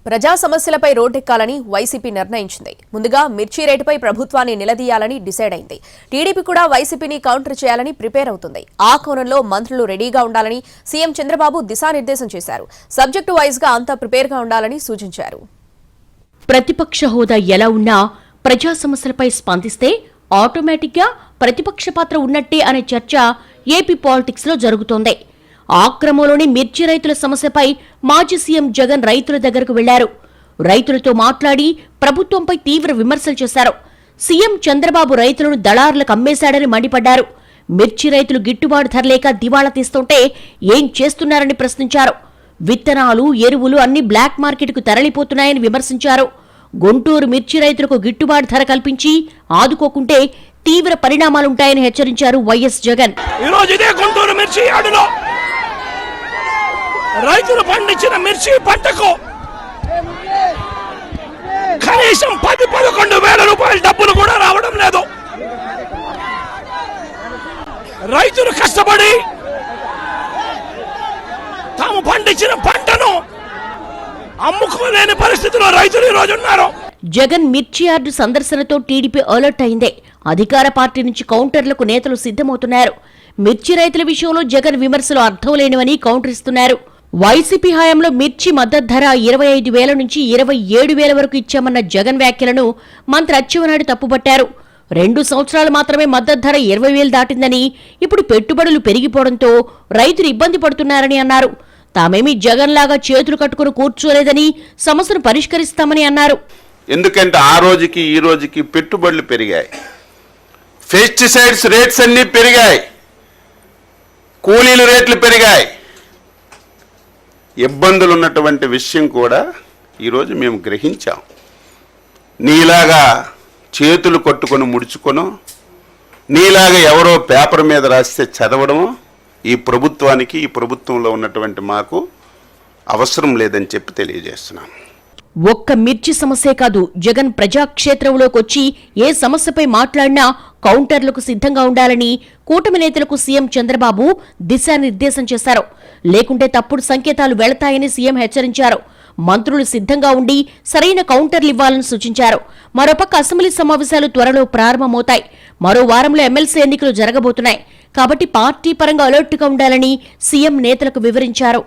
ప్రజా సమస్యలపై రోడ్డెక్కాలని వైసీపీ నిర్ణయించింది. ముందుగా మిర్చి రేటుపై ప్రభుత్వాన్ని నిలదీయాలని డిసైడ్ అయింది. టీడీపీ కూడా వైసీపీని కౌంటర్ చేయాలని ప్రిపేర్ అవుతుంది. ఆ కోణంలో మంత్రులు రెడీగా ఉండాలని సీఎం చంద్రబాబు దిశానిర్దేశం చేశారు. సబ్జెక్టు వైజ్ గా అంతా ప్రిపేర్గా ఉండాలని సూచించారు. ప్రతిపక్ష హోదా ఎలా ఉన్నా ప్రజా సమస్యలపై స్పందిస్తే ఆటోమేటిక్గా ప్రతిపక్ష పాత్ర ఉన్నట్టే అనే చర్చ ఏపీ పాలిటిక్స్ లో జరుగుతోంది. ఆ క్రమంలోనే మిర్చి రైతుల సమస్యపై మాజీ సీఎం జగన్ రైతుల దగ్గరకు వెళ్లారు. రైతులతో మాట్లాడి ప్రభుత్వంపై తీవ్ర విమర్శలు చేశారు. సీఎం చంద్రబాబు రైతులను దళారులకు అమ్మేశాడని మండిపడ్డారు. మిర్చి రైతులు గిట్టుబాటు ధర లేక దివాళా తీస్తుంటే ఏం చేస్తున్నారని ప్రశ్నించారు. విత్తనాలు, ఎరువులు అన్ని బ్లాక్ మార్కెట్కు తరలిపోతున్నాయని విమర్శించారు. గుంటూరు మిర్చి రైతులకు గిట్టుబాటు ధర కల్పించి ఆదుకోకుంటే తీవ్ర పరిణామాలుంటాయని హెచ్చరించారు వైఎస్ జగన్. రైతులు పండించిన మిర్చి పంటకు కనీసం 10-11 వేల రూపాయల డబ్బులు కూడా రావడం లేదు. రైతులు కష్టపడి తాము పండించిన పంటను అమ్ముకోలేని పరిస్థితిలో రైతులు ఈ రోజు ఉన్నారు. జగన్ మిర్చి యార్డు సందర్శనతో టీడీపీ అలర్ట్ అయిందే. అధికార పార్టీ నుంచి కౌంటర్లకు నేతలు సిద్ధమవుతున్నారు. మిర్చి రైతుల విషయంలో జగన్ విమర్శలు అర్థం లేనివని కౌంటర్ ఇస్తున్నారు. వైసీపీ హయాంలో మిర్చి మద్దతు ధర 25,000 నుంచి 27,000 వరకు ఇచ్చామన్న జగన్ వ్యాఖ్యలను మంత్రి అచ్చెన్నాయుడు తప్పుపట్టారు. 2 సంవత్సరాలు మాత్రమే మద్దతు ధర 20,000 దాటిందని, ఇప్పుడు పెట్టుబడులు పెరిగిపోవడంతో రైతులు ఇబ్బంది పడుతున్నారని అన్నారు. తామేమీ జగన్ లాగా చేతులు కట్టుకుని కూర్చోలేదని, సమస్యను పరిష్కరిస్తామని అన్నారు. ఎందుకంటే ఆ రోజుకి ఈ రోజుకి పెట్టుబడులు పెరిగాయి, పెస్టిసైడ్స్ రేట్స్ అన్ని పెరిగాయి, కూలీల రేట్లు పెరిగాయి. ఇబ్బందులు ఉన్నటువంటి విషయం కూడా ఈరోజు మేము గ్రహించాం. నీలాగా చేతులు కొట్టుకొని ముడుచుకొనో, నీలాగా ఎవరో పేపర్ మీద రాస్తే చదవడమో ఈ ప్రభుత్వానికి, ఈ ప్రభుత్వంలో ఉన్నటువంటి మాకు అవసరం లేదని చెప్పి తెలియజేస్తున్నాను. ఒక్క మిర్చి సమస్యే కాదు, జగన్ ప్రజాక్షేత్రంలోకి వచ్చి ఏ సమస్యపై మాట్లాడినా కౌంటర్లకు సిద్ధంగా ఉండాలని కూటమి నేతలకు సీఎం చంద్రబాబు దిశానిర్దేశం చేశారు. లేకుంటే తప్పుడు సంకేతాలు వెళతాయని సీఎం హెచ్చరించారు. మంత్రులు సిద్ధంగా ఉండి సరైన కౌంటర్లు ఇవ్వాలని సూచించారు. మరోపక్క అసెంబ్లీ సమావేశాలు త్వరలో ప్రారంభమవుతాయి. మరో వారంలో ఎమ్మెల్సీ ఎన్నికలు జరగబోతున్నాయి. కాబట్టి పార్టీ పరంగా అలర్ట్గా ఉండాలని సీఎం నేతలకు వివరించారు.